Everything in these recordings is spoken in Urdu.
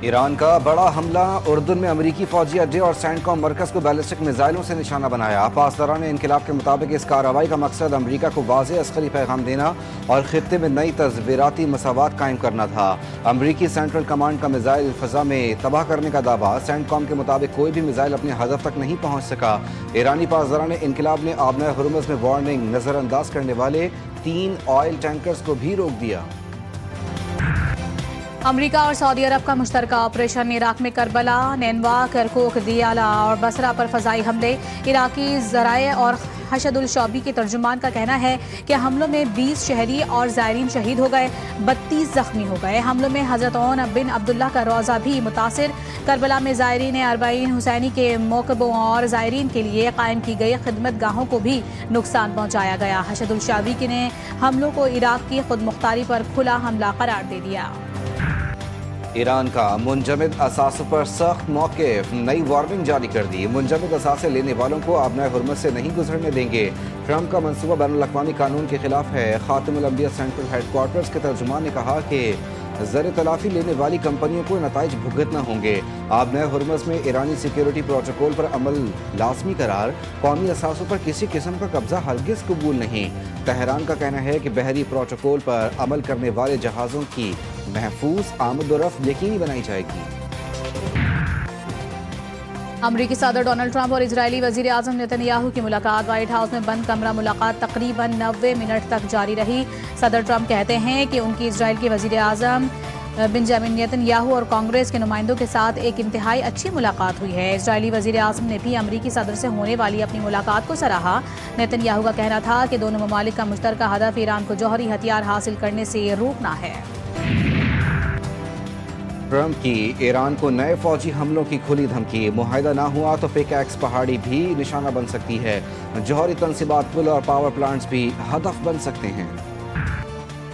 ایران کا بڑا حملہ، اردن میں امریکی فوجی اڈے اور سینڈ کام مرکز کو بیلسٹک میزائلوں سے نشانہ بنایا۔ پاسداران انقلاب کے مطابق اس کارروائی کا مقصد امریکہ کو واضح عسکری پیغام دینا اور خطے میں نئی تصویراتی مساوات قائم کرنا تھا۔ امریکی سینٹرل کمانڈ کا میزائل فضا میں تباہ کرنے کا دعویٰ، سینڈ کام کے مطابق کوئی بھی میزائل اپنے ہدف تک نہیں پہنچ سکا۔ ایرانی پاسداران انقلاب نے آبنۂ ہرمز میں وارننگ نظر انداز کرنے والے 3 آئل ٹینکرز کو بھی روک دیا۔ امریکہ اور سعودی عرب کا مشترکہ آپریشن، عراق میں کربلا، نینوا، کرکوک، دیالا اور بصرہ پر فضائی حملے۔ عراقی ذرائع اور حشد الشعبی کے ترجمان کا کہنا ہے کہ حملوں میں 20 شہری اور زائرین شہید ہو گئے، 32 زخمی ہو گئے۔ حملوں میں حضرت عون بن عبداللہ کا روضہ بھی متاثر۔ کربلا میں زائرین 40 حسینی کے موقبوں اور زائرین کے لیے قائم کی گئی خدمت گاہوں کو بھی نقصان پہنچایا گیا۔ حشد الشعبی نے حملوں کو عراق کی خود مختاری پر کھلا حملہ قرار دے دیا۔ ایران کا منجمد اثاثوں پر سخت موقف، نئی وارننگ جاری کر دی۔ منجمد اثاثے لینے والوں کو آبنائے حرمت سے نہیں گزرنے دیں گے۔ ٹرمپ کا منصوبہ بین الاقوامی قانون کے خلاف ہے۔ خاتم الانبیاء سینٹرل ہیڈ کوارٹرز کے ترجمان نے کہا کہ زر تلافی لینے والی کمپنیوں کو نتائج بھگتنا ہوں گے۔ آبنائے حرمت میں ایرانی سیکیورٹی پروٹوکول پر عمل لازمی قرار، قومی اثاثوں پر کسی قسم کا قبضہ ہرگز قبول نہیں۔ تہران کا کہنا ہے کہ بحری پروٹوکول پر عمل کرنے والے جہازوں کی محفوظ آمد و رفت یقینی بنائی جائے گی۔ امریکی صدر ڈونلڈ ٹرمپ اور اسرائیلی وزیر اعظم نیتن یاہو کی ملاقات، وائٹ ہاؤس میں بند کمرہ ملاقات تقریباً 90 منٹ تک جاری رہی۔ صدر ٹرمپ کہتے ہیں کہ ان کی اسرائیل کے وزیر اعظم بنجامن نیتن یاہو اور کانگریس کے نمائندوں کے ساتھ ایک انتہائی اچھی ملاقات ہوئی ہے۔ اسرائیلی وزیر اعظم نے بھی امریکی صدر سے ہونے والی اپنی ملاقات کو سراہا۔ نیتن یاہو کا کہنا تھا کہ دونوں ممالک کا مشترکہ ہدف ایران کو جوہری ہتھیار حاصل کرنے سے روکنا ہے۔ ٹرمپ کی ایران کو نئے فوجی حملوں کی کھلی دھمکی، معاہدہ نہ ہوا تو پک ایکس پہاڑی بھی نشانہ بن سکتی ہے، جوہری تنصیبات، پل اور پاور پلانٹس بھی ہدف بن سکتے ہیں۔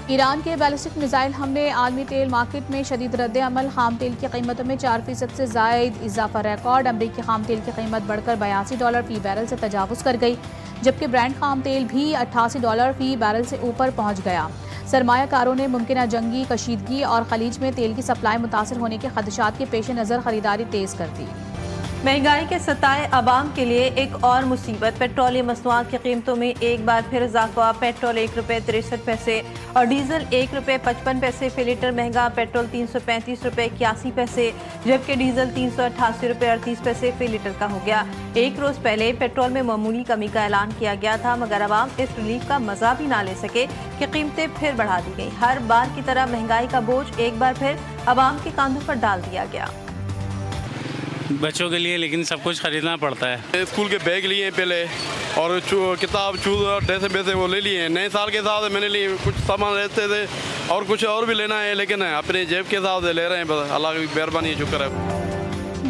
ایران کے بیلسٹک میزائل حملے، عالمی تیل مارکیٹ میں شدید رد عمل، خام تیل کی قیمتوں میں 4% سے زائد اضافہ ریکارڈ، امریکی خام تیل کی قیمت بڑھ کر $82 فی بیرل سے تجاوز کر گئی، جبکہ برینڈ خام تیل بھی $88 فی بیرل سے اوپر پہنچ گیا۔ سرمایہ کاروں نے ممکنہ جنگی کشیدگی اور خلیج میں تیل کی سپلائی متاثر ہونے کے خدشات کے پیش نظر خریداری تیز کر دی۔ مہنگائی کے ستائے عوام کے لیے ایک اور مصیبت، پیٹرولیم مصنوعات کی قیمتوں میں ایک بار پھر اضافہ۔ پیٹرول ₹1.63 اور ڈیزل ₹1.55 فی لیٹر مہنگا، پیٹرول ₹335.81، جبکہ ڈیزل ₹388.38 فی لیٹر کا ہو گیا۔ ایک روز پہلے پیٹرول میں معمولی کمی کا اعلان کیا گیا تھا، مگر عوام اس ریلیف کا مزہ بھی نہ لے سکے کہ قیمتیں پھر بڑھا دی گئیں۔ ہر بار کی طرح مہنگائی کا بوجھ ایک بار پھر عوام کے کاندھوں پر ڈال دیا گیا۔ بچوں کے لیے لیکن سب کچھ خریدنا پڑتا ہے۔ اسکول کے بیگ لیے پہلے اور کتاب شوز اور ڈریس پیسے وہ لے لیے۔ نئے سال کے حساب سے میں نے لیے، کچھ سامان لیتے تھے اور کچھ اور بھی لینا ہے، لیکن اپنے جیب کے حساب سے لے رہے ہیں، بس اللہ کی مہربانی، شکر ہے۔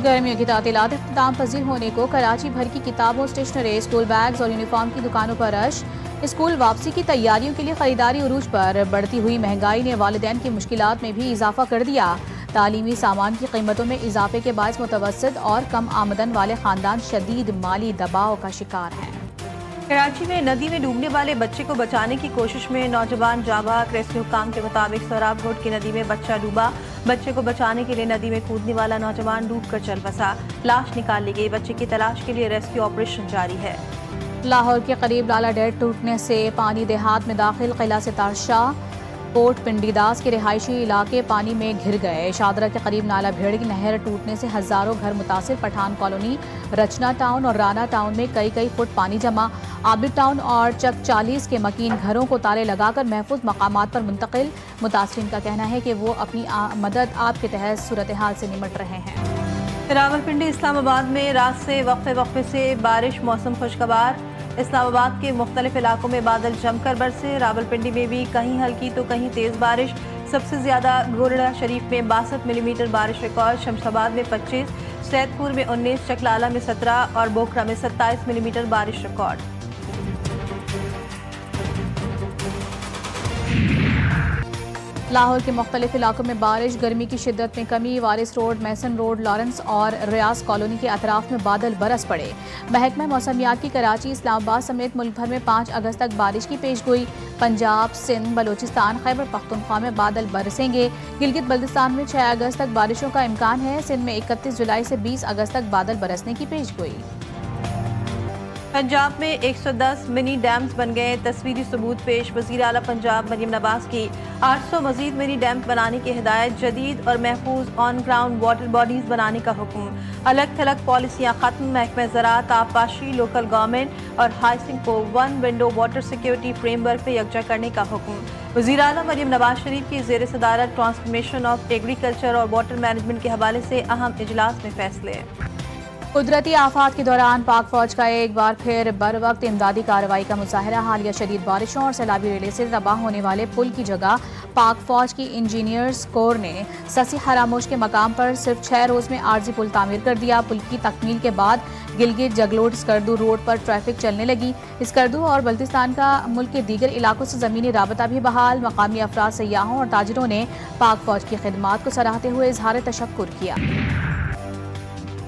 گرمیوں کی تعطیلات اختتام پذیر ہونے کو کراچی بھر کی کتابوں، اسٹیشنری، اسکول بیگز اور یونیفارم کی دکانوں پر رش۔ اسکول واپسی کی تیاریوں کے لیے خریداری عروج پر، بڑھتی ہوئی مہنگائی نے والدین کی مشکلات میں بھی اضافہ کر دیا۔ تعلیمی سامان کی قیمتوں میں اضافے کے باعث متوسط اور کم آمدن والے خاندان شدید مالی دباؤ کا شکار ہیں۔ کراچی میں ندی میں ڈوبنے والے بچے کو بچانے کی کوشش میں نوجوان جاں بحق۔ ریسکیو حکام کے مطابق سوراب گھوٹ کی ندی میں بچہ ڈوبا، بچے کو بچانے کے لیے ندی میں کودنے والا نوجوان ڈوب کر چل بسا، لاش نکال لی گئی۔ بچے کی تلاش کے لیے ریسکیو آپریشن جاری ہے۔ لاہور کے قریب لالا ڈیٹ ٹوٹنے سے پانی دیہات میں داخل، قلعہ ستار شاہ، کوٹ پنڈی داس کے رہائشی علاقے پانی میں گھر گئے۔ شادرہ کے قریب نالا بھیڑ کی نہر ٹوٹنے سے ہزاروں گھر متاثر، پٹھان کالونی، رچنا ٹاؤن اور رانا ٹاؤن میں کئی فٹ پانی جمع، عابد ٹاؤن اور چک 40 کے مکین گھروں کو تالے لگا کر محفوظ مقامات پر منتقل۔ متاثرین کا کہنا ہے کہ وہ اپنی مدد آپ کے تحت صورتحال سے نمٹ رہے ہیں۔ راولپنڈی اسلام آباد میں رات سے وقفے سے بارش، موسم خوشگوار۔ اسلام آباد کے مختلف علاقوں میں بادل جم کر برسے، راولپنڈی میں بھی کہیں ہلکی تو کہیں تیز بارش۔ سب سے زیادہ گورڑا شریف میں 62 ملی میٹر بارش ریکارڈ، شمس آباد میں 25، سید پور میں 19، چکلالہ میں 17 اور بوکھرا میں 27 ملی میٹر بارش ریکارڈ۔ لاہور کے مختلف علاقوں میں بارش، گرمی کی شدت میں کمی، وارث روڈ، میسن روڈ، لارنس اور ریاض کالونی کے اطراف میں بادل برس پڑے۔ محکمہ موسمیات کی کراچی، اسلام آباد سمیت ملک بھر میں 5 اگست تک بارش کی پیش گوئی۔ پنجاب، سندھ، بلوچستان، خیبر پختونخوا میں بادل برسیں گے۔ گلگت بلتستان میں 6 اگست تک بارشوں کا امکان ہے۔ سندھ میں 31 جولائی سے 20 اگست تک بادل برسنے کی پیش گوئی۔ پنجاب میں 110 منی ڈیمز بن گئے، تصویری ثبوت پیش۔ وزیر اعلیٰ پنجاب مریم نواز کی 800 مزید منی ڈیمز بنانے کی ہدایت، جدید اور محفوظ آن گراؤنڈ واٹر باڈیز بنانے کا حکم۔ الگ تھلگ پالیسیاں ختم، محکمہ زراعت، آبپاشی، لوکل گورنمنٹ اور ہائسنگ کو 1 window water security frame work پہ یکجا کرنے کا حکم۔ وزیر اعلیٰ مریم نواز شریف کی زیر صدارت ٹرانسفارمیشن آف ایگریکلچر اور واٹر مینجمنٹ کے حوالے سے اہم اجلاس میں فیصلے۔ قدرتی آفات کے دوران پاک فوج کا ایک بار پھر بر وقت امدادی کارروائی کا مظاہرہ۔ حالیہ شدید بارشوں اور سیلابی ریلے سے تباہ ہونے والے پل کی جگہ پاک فوج کی انجینئرز کور نے سسی حراموش کے مقام پر صرف 6 روز میں عارضی پل تعمیر کر دیا۔ پل کی تکمیل کے بعد گلگت جگلوٹ اسکردو روڈ پر ٹریفک چلنے لگی۔ اسکردو اور بلتستان کا ملک کے دیگر علاقوں سے زمینی رابطہ بھی بحال۔ مقامی افراد، سیاحوں اور تاجروں نے پاک فوج کی خدمات کو سراہتے ہوئے اظہار تشکر کیا۔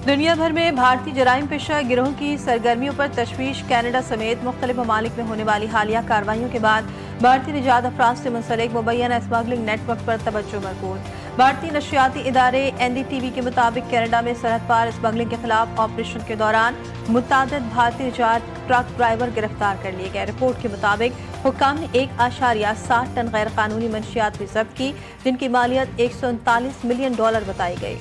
دنیا بھر میں بھارتی جرائم پیشہ گروہوں کی سرگرمیوں پر تشویش، کینیڈا سمیت مختلف ممالک میں ہونے والی حالیہ کارروائیوں کے بعد بھارتی نژاد افراد سے منسلک مبینہ اسمگلنگ نیٹ ورک پر توجہ مرکوز۔ بھارتی نشریاتی ادارے NDTV کے مطابق کینیڈا میں سرحد پار اسمگلنگ کے خلاف آپریشن کے دوران متعدد بھارتی نژاد ٹرک ڈرائیور گرفتار کر لیے گئے۔ رپورٹ کے مطابق حکام نے 1.7 ٹن غیر قانونی منشیات بھی ضبط کی، جن کی مالیت $139 ملین بتائی گئی۔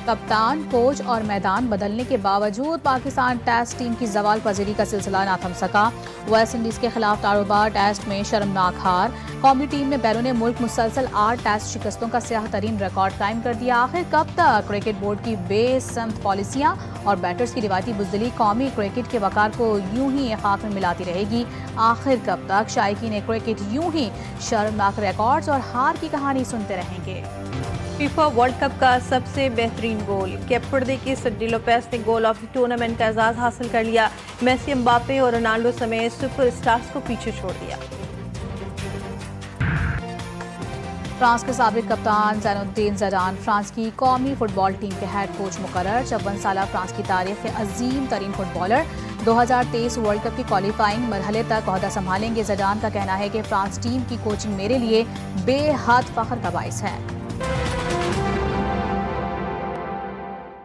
کپتان، کوچ اور میدان بدلنے کے باوجود پاکستان ٹیسٹ ٹیم کی زوال پذیری کا سلسلہ نہ تھم سکا۔ ویسٹ انڈیز کے خلاف تاروبار ٹیسٹ میں شرمناک ہار۔ قومی ٹیم نے بیرون ملک مسلسل 8 ٹیسٹ شکستوں کا سیاہ ترین ریکارڈ قائم کر دیا۔ آخر کب تک کرکٹ بورڈ کی بے سمت پالیسیاں اور بیٹرز کی روایتی بزدلی قومی کرکٹ کے وقار کو یوں ہی خاک میں ملاتی رہے گی؟ آخر کب تک شائقین کرکٹ یوں ہی شرمناک ریکارڈز اور ہار کی کہانی سنتے رہیں گے؟ فیفا ورلڈ کپ کا سب سے بہترین گول، کیپ وردے کی سڈنی لوپیز نے گول آف دی ٹورنامنٹ کا اعزاز حاصل کر لیا۔ میسی، امباپے اور رونالڈو سمیت سپر اسٹارز کو پیچھے چھوڑ دیا۔ فرانس کے سابق کپتان زین الدین زیدان فرانس کی قومی فٹ بال ٹیم کے ہیڈ کوچ مقرر۔ 54 سالہ فرانس کی تاریخ کے عظیم ترین فٹ بالر 2023 ورلڈ کپ کی کوالیفائنگ مرحلے تک عہدہ سنبھالیں گے۔ زیدان کا کہنا ہے کہ فرانس ٹیم کی کوچنگ میرے لیے بے حد فخر کا باعث ہے۔